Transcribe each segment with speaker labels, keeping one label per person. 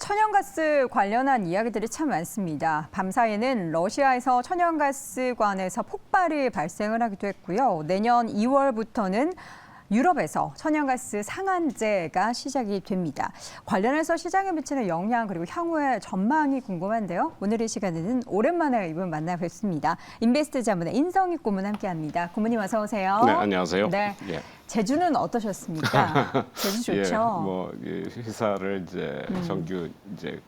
Speaker 1: 천연가스 관련한 이야기들이 참 많습니다. 밤사이에는 러시아에서 천연가스관에서 폭발이 발생을 하기도 했고요. 내년 2월부터는 유럽에서 천연가스 상한제가 시작이 됩니다. 관련해서 시장에 미치는 영향 그리고 향후의 전망이 궁금한데요. 오늘 이 시간에는 오랜만에 이분 만나 뵙습니다. 인베스트 자문의 인성익 고문 함께합니다. 고문님 어서 오세요.
Speaker 2: 네, 안녕하세요.
Speaker 1: 네.
Speaker 2: 예.
Speaker 1: 제주는 어떠셨습니까? 제주 좋죠.
Speaker 2: 회사를 이제 정규 이제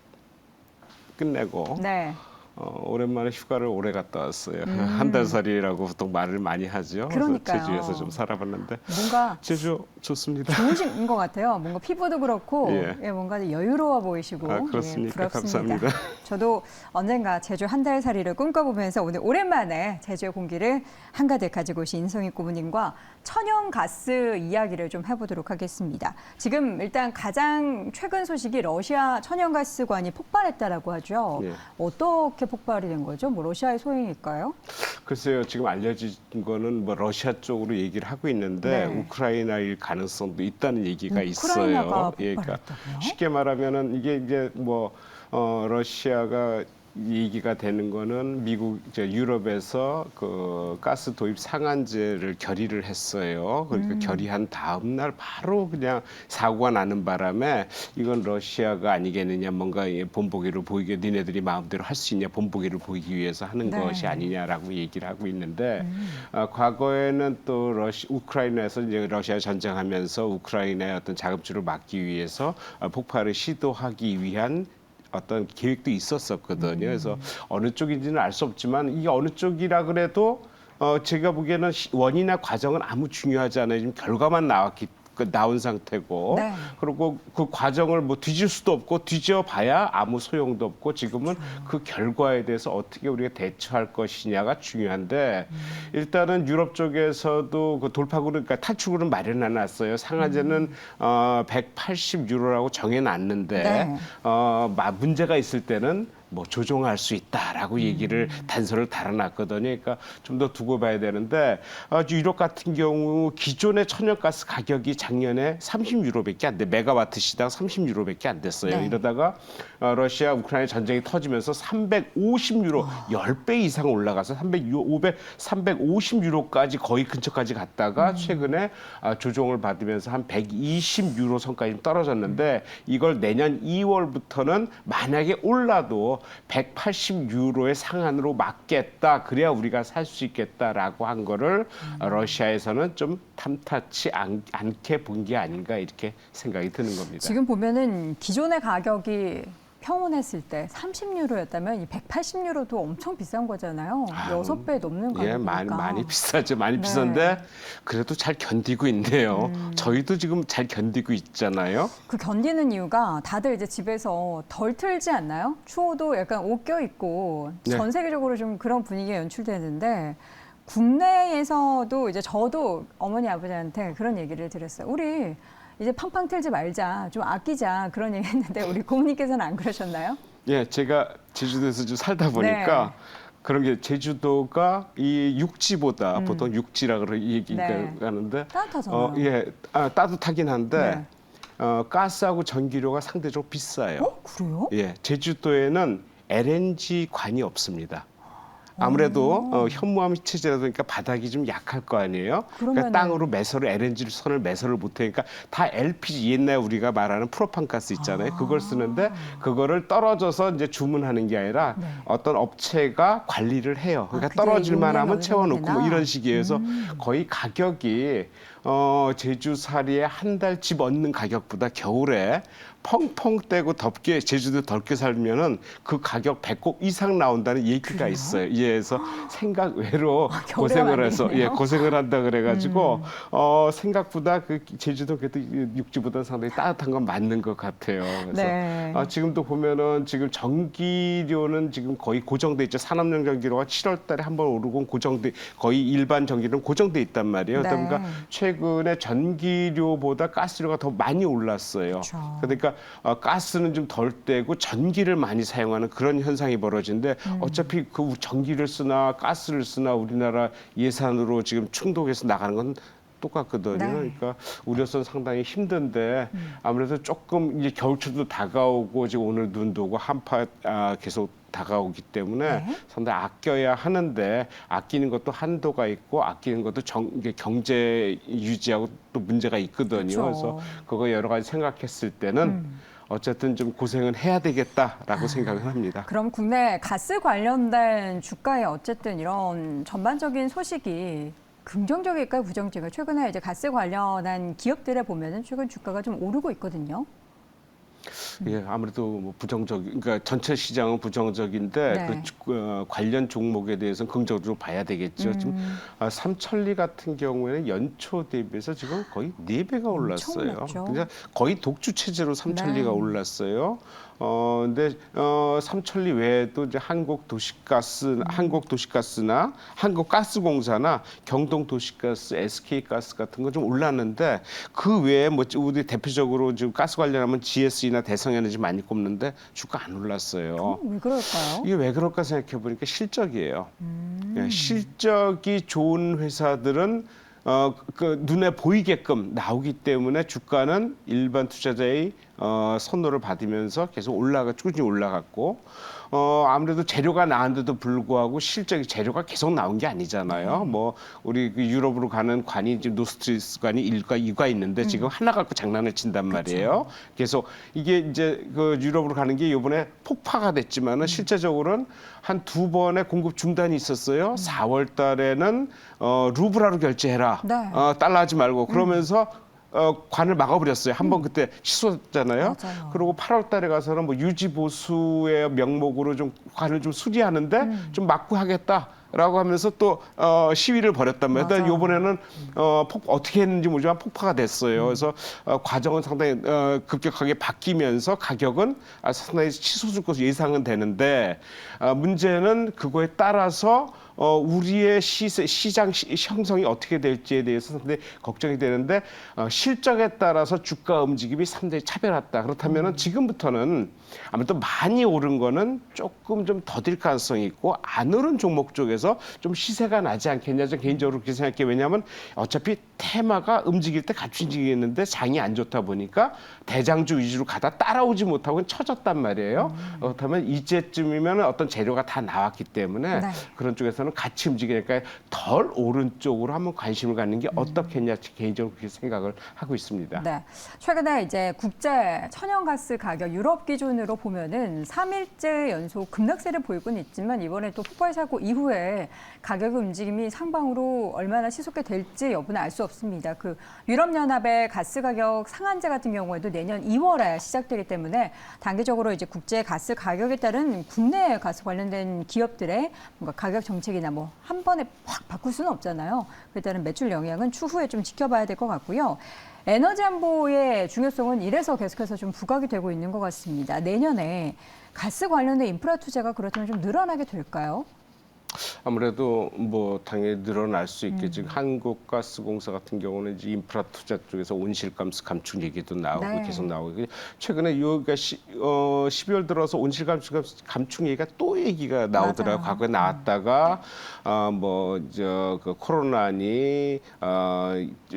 Speaker 2: 끝내고
Speaker 1: 네.
Speaker 2: 오랜만에 휴가를 오래 갔다 왔어요. 한 달살이라고 보통 말을 많이 하죠.
Speaker 1: 그러니까요.
Speaker 2: 그래서 제주에서 좀 살아봤는데
Speaker 1: 뭔가
Speaker 2: 제주 좋습니다.
Speaker 1: 좋으신 것 같아요. 뭔가 피부도 그렇고
Speaker 2: 예.
Speaker 1: 뭔가 여유로워 보이시고
Speaker 2: 그렇습니까?
Speaker 1: 예, 부럽습니다.
Speaker 2: 감사합니다.
Speaker 1: 저도 언젠가 제주 한 달 살이를 꿈꿔보면서 오늘 오랜만에 제주의 공기를 한가득 가지고 오신 인성익 고문님과 천연가스 이야기를 좀 해보도록 하겠습니다. 지금 일단 가장 최근 소식이 러시아 천연가스관이 폭발했다라고 하죠.
Speaker 2: 예.
Speaker 1: 어떻게 폭발이 된 거죠? 뭐 러시아의 소행일까요?
Speaker 2: 글쎄요, 지금 알려진 거는 뭐 러시아 쪽으로 얘기를 하고 있는데
Speaker 1: 네.
Speaker 2: 우크라이나일 가능성도 있다는 얘기가
Speaker 1: 우크라이나가
Speaker 2: 있어요. 그러니까
Speaker 1: 폭발했다고요?
Speaker 2: 쉽게 말하면은 이게 이제 뭐 러시아가 얘기가 되는 거는 미국 이제 유럽에서 그 가스 도입 상한제를 결의를 했어요. 그러니까 결의한 다음 날 바로 그냥 사고가 나는 바람에 이건 러시아가 아니겠느냐, 뭔가 본보기를 보이게 니네들이 마음대로 할 수 있냐, 본보기를 보이기 위해서 하는
Speaker 1: 네.
Speaker 2: 것이 아니냐라고 얘기를 하고 있는데 과거에는 또 우크라이나에서 이제 러시아 전쟁하면서 우크라이나의 어떤 자금줄을 막기 위해서 폭발을 시도하기 위한 어떤 계획도 있었었거든요. 그래서 어느 쪽인지는 알 수 없지만 이게 어느 쪽이라 그래도 제가 보기에는 원인이나 과정은 아무 중요하지 않아요. 지금 결과만 나온 상태고
Speaker 1: 네.
Speaker 2: 그리고 그 과정을 뭐 뒤질 수도 없고 뒤져봐야 아무 소용도 없고 지금은 그 결과에 대해서 어떻게 우리가 대처할 것이냐가 중요한데 일단은 유럽 쪽에서도 그 돌파구를 그러니까 탈출구를 마련해 놨어요. 상한제는 180유로라고 정해놨는데
Speaker 1: 네.
Speaker 2: 문제가 있을 때는 뭐 조정할 수 있다라고 얘기를 단서를 달아놨거든요. 그러니까 좀 더 두고 봐야 되는데 유럽 같은 경우 기존의 천연가스 가격이 작년에 30유로밖에 안 돼. 메가와트 시당 30유로밖에 안 됐어요.
Speaker 1: 네.
Speaker 2: 이러다가 러시아 우크라이나 전쟁이 터지면서 350유로 10배 이상 올라가서 350유로까지 거의 근처까지 갔다가 최근에 조정을 받으면서 한 120유로 선까지 떨어졌는데 이걸 내년 2월부터는 만약에 올라도 180유로의 상한으로 막겠다. 그래야 우리가 살 수 있겠다라고 한 거를 러시아에서는 좀 탐탁치 않게 본 게 아닌가 이렇게 생각이 드는 겁니다.
Speaker 1: 지금 보면은 기존의 가격이 평온했을 때 30유로였다면 이 180유로도 엄청 비싼 거잖아요. 6배 넘는 가격이니까.
Speaker 2: 예, 많이 비싸죠. 많이
Speaker 1: 네.
Speaker 2: 비싼데 그래도 잘 견디고 있네요. 저희도 지금 잘 견디고 있잖아요.
Speaker 1: 그 견디는 이유가 다들 이제 집에서 덜 틀지 않나요? 추워도 약간 옷 껴입고
Speaker 2: 네.
Speaker 1: 전 세계적으로 좀 그런 분위기가 연출되는데 국내에서도 이제 저도 어머니 아버지한테 그런 얘기를 드렸어요. 우리 이제 팡팡 틀지 말자, 좀 아끼자 그런 얘기 했는데 우리 고모님께서는 안 그러셨나요?
Speaker 2: 예, 제가 제주도에서 좀 살다 보니까
Speaker 1: 네.
Speaker 2: 그런 게 제주도가 이 육지보다 보통 육지라고 얘기하는데
Speaker 1: 따뜻하잖아요.
Speaker 2: 예, 따뜻하긴 한데
Speaker 1: 네.
Speaker 2: 가스하고 전기료가 상대적으로 비싸요.
Speaker 1: 그래요?
Speaker 2: 예, 제주도에는 LNG 관이 없습니다. 아무래도 현무암 체제다 보니까 바닥이 좀 약할 거 아니에요. 그러니까
Speaker 1: 그러면은-
Speaker 2: 땅으로 LNG 선을 매설을 못하니까 다 LPG 옛날 우리가 말하는 프로판 가스 있잖아요. 그걸 쓰는데 그거를 떨어져서 이제 주문하는 게 아니라
Speaker 1: 네.
Speaker 2: 어떤 업체가 관리를 해요. 그러니까
Speaker 1: 그게
Speaker 2: 떨어질만
Speaker 1: 용량이
Speaker 2: 하면
Speaker 1: 어느 정도
Speaker 2: 채워놓고 뭐
Speaker 1: 되나?
Speaker 2: 이런 식이에요. 그래서 거의 가격이 제주살이에 한 달 집 얻는 가격보다 겨울에 펑펑 떼고 덥게 제주도 덥게 살면은 그 가격 배꼽 이상 나온다는 얘기가
Speaker 1: 그래요?
Speaker 2: 있어요. 예, 그래서 생각 외로
Speaker 1: 겨울에
Speaker 2: 고생을
Speaker 1: 가면
Speaker 2: 해서
Speaker 1: 되겠네요.
Speaker 2: 고생을 한다 그래가지고 생각보다 그 제주도 그래도 육지보다 상당히 따뜻한 건 맞는 것 같아요. 그래서
Speaker 1: 네.
Speaker 2: 지금도 보면은 지금 전기료는 지금 거의 고정돼 있죠. 산업용 전기료가 7월달에 한번 오르고 고정돼 거의 일반 전기료는 고정돼 있단 말이에요.
Speaker 1: 네.
Speaker 2: 그러니까 최근에 전기료보다 가스료가 더 많이 올랐어요.
Speaker 1: 그렇죠.
Speaker 2: 그러니까 가스는 좀 덜 떼고 전기를 많이 사용하는 그런 현상이 벌어지는데 어차피 그 전기를 쓰나 가스를 쓰나 우리나라 예산으로 지금 충족해서 나가는 건 똑같거든요.
Speaker 1: 네.
Speaker 2: 그러니까 우려선 상당히 힘든데 아무래도 조금 이제 겨울철도 다가오고 지금 오늘 눈도 오고 한파 계속 다가오기 때문에
Speaker 1: 네.
Speaker 2: 상당히 아껴야 하는데 아끼는 것도 한도가 있고 아끼는 것도 이게 경제 유지하고 또 문제가 있거든요.
Speaker 1: 그렇죠.
Speaker 2: 그래서 그거 여러 가지 생각했을 때는 어쨌든 좀 고생은 해야 되겠다라고 생각을 합니다.
Speaker 1: 그럼 국내 가스 관련된 주가에 어쨌든 이런 전반적인 소식이 긍정적일까요, 부정적일까요? 최근에 이제 가스 관련한 기업들에 보면은 최근 주가가 좀 오르고 있거든요.
Speaker 2: 예, 아무래도 뭐 그러니까 전체 시장은 부정적인데
Speaker 1: 네.
Speaker 2: 관련 종목에 대해서는 긍정적으로 봐야 되겠죠. 지금 삼천리 같은 경우에는 연초 대비해서 지금 거의 4배가 올랐어요.
Speaker 1: 올랐죠.
Speaker 2: 그러니까 거의 독주 체제로 삼천리가
Speaker 1: 네.
Speaker 2: 올랐어요. 근데 삼천리 외에도 이제 한국도시가스나 한국가스공사나 경동도시가스, SK가스 같은 거 좀 올랐는데 그 외에 뭐 우리 대표적으로 지금 가스 관련하면 GS나 대성에너지 많이 꼽는데 주가 안 올랐어요.
Speaker 1: 왜 그럴까요?
Speaker 2: 이게 왜 그럴까 생각해 보니까 실적이에요. 예, 실적이 좋은 회사들은 그 눈에 보이게끔 나오기 때문에 주가는 일반 투자자의 선호를 받으면서 계속 꾸준히 올라갔고 아무래도 재료가 나왔는데도 불구하고 실적이 재료가 계속 나온 게 아니잖아요. 뭐 우리 그 유럽으로 가는 관이 지금 노스트리스 관이 1과 2가 있는데 지금 하나 갖고 장난을 친단 말이에요. 계속 이게 이제 그 유럽으로 가는 게 이번에 폭파가 됐지만은 실제적으로는 한 2번의 공급 중단이 있었어요. 4월 달에는 루블화로 결제해라.
Speaker 1: 네.
Speaker 2: 달러 하지 말고 그러면서 관을 막아버렸어요. 한번 그때 취소했잖아요.
Speaker 1: 맞아요.
Speaker 2: 그리고 8월 달에 가서는 뭐 유지 보수의 명목으로 좀 관을 좀 수리하는데 좀 막고 하겠다라고 하면서 또 시위를 벌였단 말이에요.
Speaker 1: 맞아요.
Speaker 2: 이번에는 어떻게 했는지 모르지만 폭파가 됐어요. 그래서 과정은 상당히 급격하게 바뀌면서 가격은 상당히 치솟을 것으로 예상은 되는데 문제는 그거에 따라서 우리의 시장 형성이 어떻게 될지에 대해서 상당히 걱정이 되는데 실적에 따라서 주가 움직임이 상당히 차별화다. 그렇다면 지금부터는 아무래도 많이 오른 거는 조금 좀 더딜 가능성이 있고 안 오른 종목 쪽에서 좀 시세가 나지 않겠냐. 저는 개인적으로 그렇게 생각해요. 왜냐하면 어차피 테마가 움직일 때 같이 움직이는데 장이 안 좋다 보니까 대장주 위주로 가다 따라오지 못하고 처졌단 말이에요. 그렇다면 이제쯤이면 어떤 재료가 다 나왔기 때문에
Speaker 1: 네.
Speaker 2: 그런 쪽에서는 같이 움직이니까 덜 오른쪽으로 한번 관심을 갖는 게 어떻겠냐 개인적으로 그렇게 생각을 하고 있습니다.
Speaker 1: 네. 최근에 이제 국제 천연가스 가격 유럽 기준으로 보면은 3일째 연속 급락세를 보이고는 있지만 이번에 또 폭발 사고 이후에 가격 움직임이 상방으로 얼마나 시속게 될지 여부는 알 수 없습니다. 그 유럽연합의 가스 가격 상한제 같은 경우에도 내년 2월에 시작되기 때문에 단기적으로 이제 국제 가스 가격에 따른 국내 가스 관련된 기업들의 뭔가 가격 정책이나 뭐 한 번에 확 바꿀 수는 없잖아요. 그에 따른 매출 영향은 추후에 좀 지켜봐야 될 것 같고요. 에너지 안보의 중요성은 이래서 계속해서 좀 부각이 되고 있는 것 같습니다. 내년에 가스 관련된 인프라 투자가 그렇다면 좀 늘어나게 될까요?
Speaker 2: 아무래도 뭐 당연히 늘어날 수 있겠지. 한국가스공사 같은 경우는 이제 인프라 투자 쪽에서 온실가스 감축 얘기도 나오고
Speaker 1: 네.
Speaker 2: 계속 나오고 최근에 여기가 12월 들어서 온실가스 감축 얘기가 또 얘기가 나오더라고요.
Speaker 1: 맞아요.
Speaker 2: 과거에 나왔다가 그 코로나니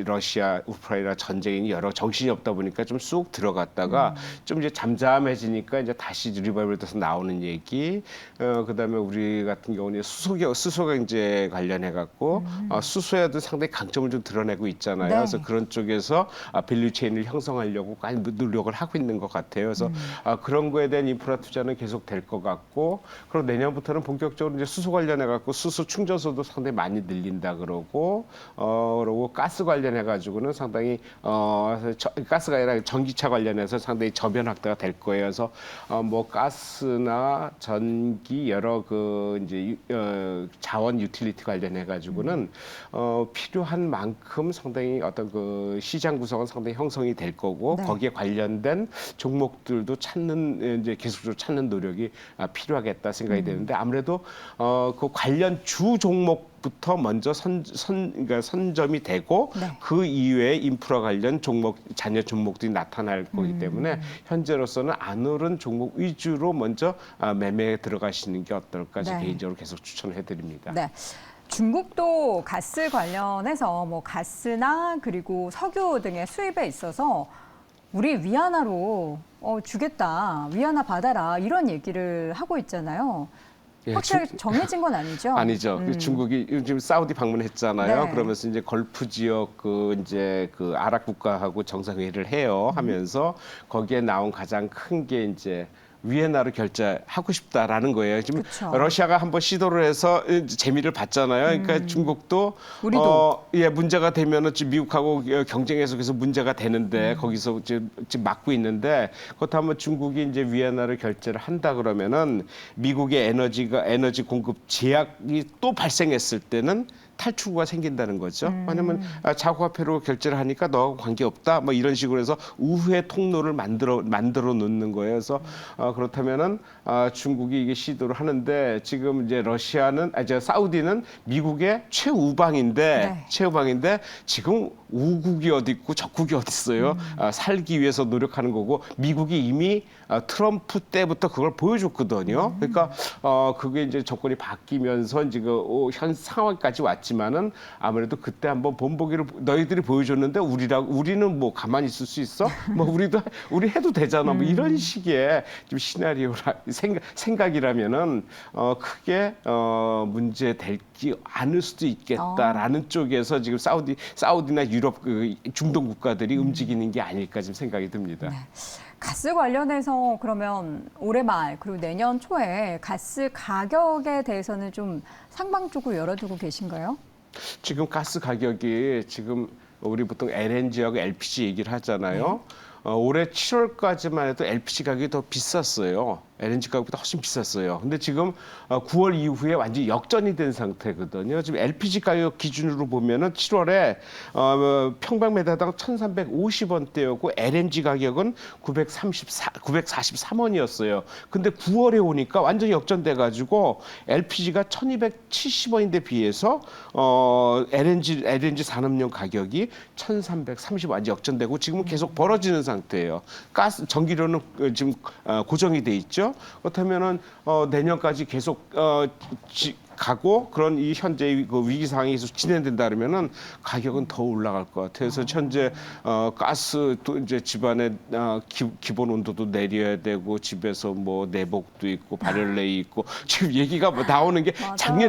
Speaker 2: 러시아 우크라이나 전쟁이 여러 정신이 없다 보니까 좀 쑥 들어갔다가 좀 이제 잠잠해지니까 이제 다시 리바이벌돼서 나오는 얘기. 그다음에 우리 같은 경우는 수소 경제 관련해 갖고 수소에도 상당히 강점을 좀 드러내고 있잖아요.
Speaker 1: 네.
Speaker 2: 그래서 그런 쪽에서 밸류 체인을 형성하려고 많이 노력을 하고 있는 것 같아요. 그래서 그런 거에 대한 인프라 투자는 계속 될 것 같고, 그리고 내년부터는 본격적으로 이제 수소 관련해 갖고 수소 충전소도 상당히 많이 늘린다 그러고, 그리고 가스 관련해 가지고는 상당히 가스가 아니라 전기차 관련해서 상당히 저변 확대가 될 거예요. 그래서 뭐 가스나 전기 여러 그 이제 자원 유틸리티 관련해 가지고는 필요한 만큼 상당히 어떤 그 시장 구성은 상당히 형성이 될 거고
Speaker 1: 네.
Speaker 2: 거기에 관련된 종목들도 이제 계속적으로 찾는 노력이 필요하겠다 생각이 되는데 아무래도 그 관련 주 종목부터 먼저 그러니까 선점이 되고
Speaker 1: 네.
Speaker 2: 그 이외에 인프라 관련 잔여 종목들이 나타날 거기 때문에 현재로서는 안 오른 종목 위주로 먼저 매매에 들어가시는 게 어떨까
Speaker 1: 네.
Speaker 2: 개인적으로 계속 추천을 해드립니다.
Speaker 1: 네. 중국도 가스 관련해서 뭐 가스나 그리고 석유 등의 수입에 있어서 우리 위안화로 주겠다, 위안화 받아라 이런 얘기를 하고 있잖아요.
Speaker 2: 예,
Speaker 1: 확실하게 정해진 건 아니죠?
Speaker 2: 아니죠. 중국이 요즘 사우디 방문했잖아요.
Speaker 1: 네.
Speaker 2: 그러면서 이제 걸프 지역 이제 아랍 국가하고 정상회의를 해요. 하면서 거기에 나온 가장 큰 게 이제 위엔화로 결제하고 싶다라는 거예요. 지금
Speaker 1: 그쵸.
Speaker 2: 러시아가 한번 시도를 해서 재미를 봤잖아요. 그러니까 중국도
Speaker 1: 우리도.
Speaker 2: 문제가 되면은 지금 미국하고 경쟁해서 그래서 문제가 되는데 거기서 지금 막고 있는데 그렇다면 중국이 이제 위엔화를 결제를 한다 그러면은 미국의 에너지 공급 제약이 또 발생했을 때는 탈출구가 생긴다는 거죠. 왜냐하면 자국화폐로 결제를 하니까 너하고 관계없다. 뭐 이런 식으로 해서 우회 통로를 만들어 놓는 거예요. 그래서 그렇다면은 중국이 이게 시도를 하는데 지금 이제 이제 사우디는 미국의 최우방인데 지금 우국이 어디 있고 적국이 어디 있어요. 살기 위해서 노력하는 거고 미국이 이미 트럼프 때부터 그걸 보여줬거든요. 그러니까 그게 이제 정권이 바뀌면서 이제 현 상황까지 왔지만은 아무래도 그때 한번 본보기를 너희들이 보여줬는데 우리는 뭐 가만히 있을 수 있어? 뭐 우리 해도 되잖아. 뭐 이런 식의 좀 시나리오라 생각이라면은 크게 문제 될지 않을 수도 있겠다라는 쪽에서 지금 사우디나 유럽 중동 국가들이 움직이는 게 아닐까 지금 생각이 듭니다.
Speaker 1: 네. 가스 관련해서 그러면 올해 말 그리고 내년 초에 가스 가격에 대해서는 좀 상방 쪽으로 열어두고 계신가요?
Speaker 2: 지금 가스 가격이 지금 우리 보통 LNG하고 LPG 얘기를 하잖아요. 올해 7월까지만 해도 LPG 가격이 더 비쌌어요. LNG 가격보다 훨씬 비쌌어요. 근데 지금 9월 이후에 완전히 역전이 된 상태거든요. 지금 LPG 가격 기준으로 보면은 7월에 평방메다당 1,350원대였고 LNG 가격은 943원이었어요. 근데 9월에 오니까 완전히 역전돼 가지고 LPG가 1,270원인데 비해서 LNG 산업용 가격이 1,330원 완전 역전되고 지금은 계속 벌어지는 상태예요. 전기료는 지금 고정이 돼 있죠. 그렇다면은 내년까지 계속 가고 그런 이 현재 위기 상황이 계속 진행된다 그러면은 가격은 더 올라갈 것 같아요. 그래서 현재 가스도 이제 집안에 기본 온도도 내려야 되고 집에서 뭐 내복도 있고 발열레 있고 지금 얘기가 뭐 나오는 게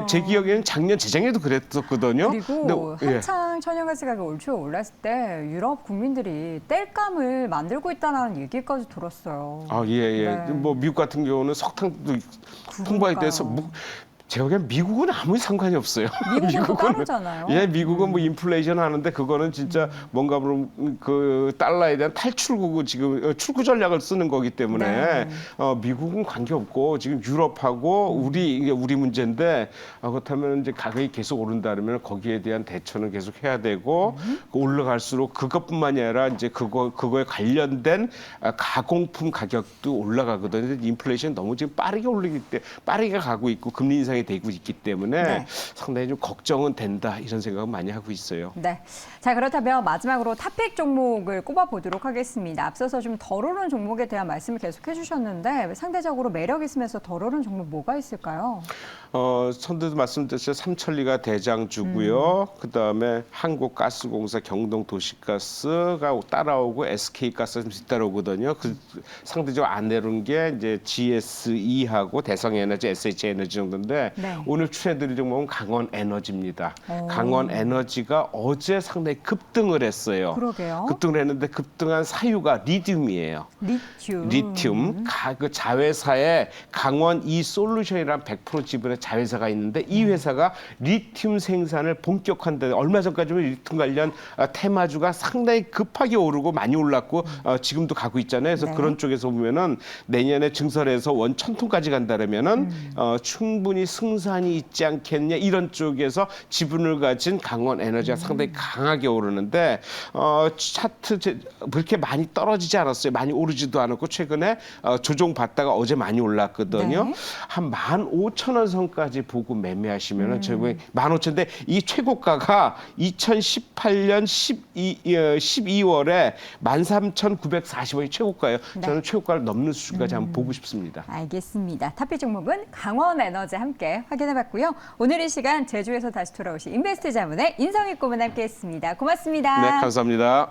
Speaker 2: 제 기억에는 작년 재작년에도 그랬었거든요.
Speaker 1: 그리고
Speaker 2: 근데,
Speaker 1: 한창 천연가스 가격 올초에 올랐을 때 유럽 국민들이 땔감을 만들고 있다는 얘기까지 들었어요.
Speaker 2: 예.
Speaker 1: 네.
Speaker 2: 뭐 미국 같은 경우는 석탄도 풍부하게 돼서 제가 보기엔 미국은 아무 상관이 없어요.
Speaker 1: 미국은 또 따르잖아요.
Speaker 2: 예, 미국은 뭐 인플레이션 하는데 그거는 진짜 뭔가 그 달러에 대한 탈출구 지금 출구 전략을 쓰는 거기 때문에 미국은 관계 없고 지금 유럽하고 우리 문제인데 그렇다면 이제 가격이 계속 오른다 그러면 거기에 대한 대처는 계속 해야 되고 올라갈수록 그것뿐만이 아니라 이제 그거에 관련된 가공품 가격도 올라가거든요. 인플레이션 너무 지금 빠르게 가고 있고 금리 인상이 되고 있기 때문에 상당히 좀 걱정은 된다 이런 생각은 많이 하고 있어요.
Speaker 1: 네. 자, 그렇다면 마지막으로 탑픽 종목을 꼽아보도록 하겠습니다. 앞서서 좀 덜 오른 종목에 대한 말씀을 계속 해주셨는데 상대적으로 매력 있으면서 덜 오른 종목 뭐가 있을까요?
Speaker 2: 선두도 말씀드렸죠. 삼천리가 대장주고요. 그다음에 한국가스공사, 경동도시가스가 따라오고 SK가스가 좀 뒤따라오거든요. 상대적으로 안 내려온 게 이제 GS2하고 대성에너지, SH에너지 정도인데 오늘 추천해드릴 종목은 강원에너지입니다. 강원에너지가 어제 상당히 급등을 했어요.
Speaker 1: 그러게요.
Speaker 2: 급등을 했는데 급등한 사유가 리튬이에요. 리튬. 그 자회사에 강원 이솔루션이라는 100% 지분의 자회사가 있는데 이 회사가 리튬 생산을 본격화한다. 얼마 전까지는 리튬 관련 테마주가 상당히 급하게 오르고 많이 올랐고 지금도 가고 있잖아요. 그래서 그런 쪽에서 보면은 내년에 증설해서 원 1,000톤까지 간다면은 충분히 승산이 있지 않겠냐 이런 쪽에서 지분을 가진 강원에너지가 상당히 강하게 오르는데 차트 그렇게 많이 떨어지지 않았어요. 많이 오르지도 않았고 최근에 조정받다가 어제 많이 올랐거든요. 한 15,000원 선까지 보고 매매하시면은 저희 15,000인데 이 최고가가 2018년 12월에 13,940원이 최고가예요. 저는 최고가를 넘는 수준까지 한번 보고 싶습니다.
Speaker 1: 알겠습니다. 탑픽 종목은 강원에너지 함께 함께 확인해봤고요. 오늘 이 시간 제주에서 다시 돌아오신 인베스트 자문의 인성익 고문 함께했습니다. 고맙습니다.
Speaker 2: 네, 감사합니다.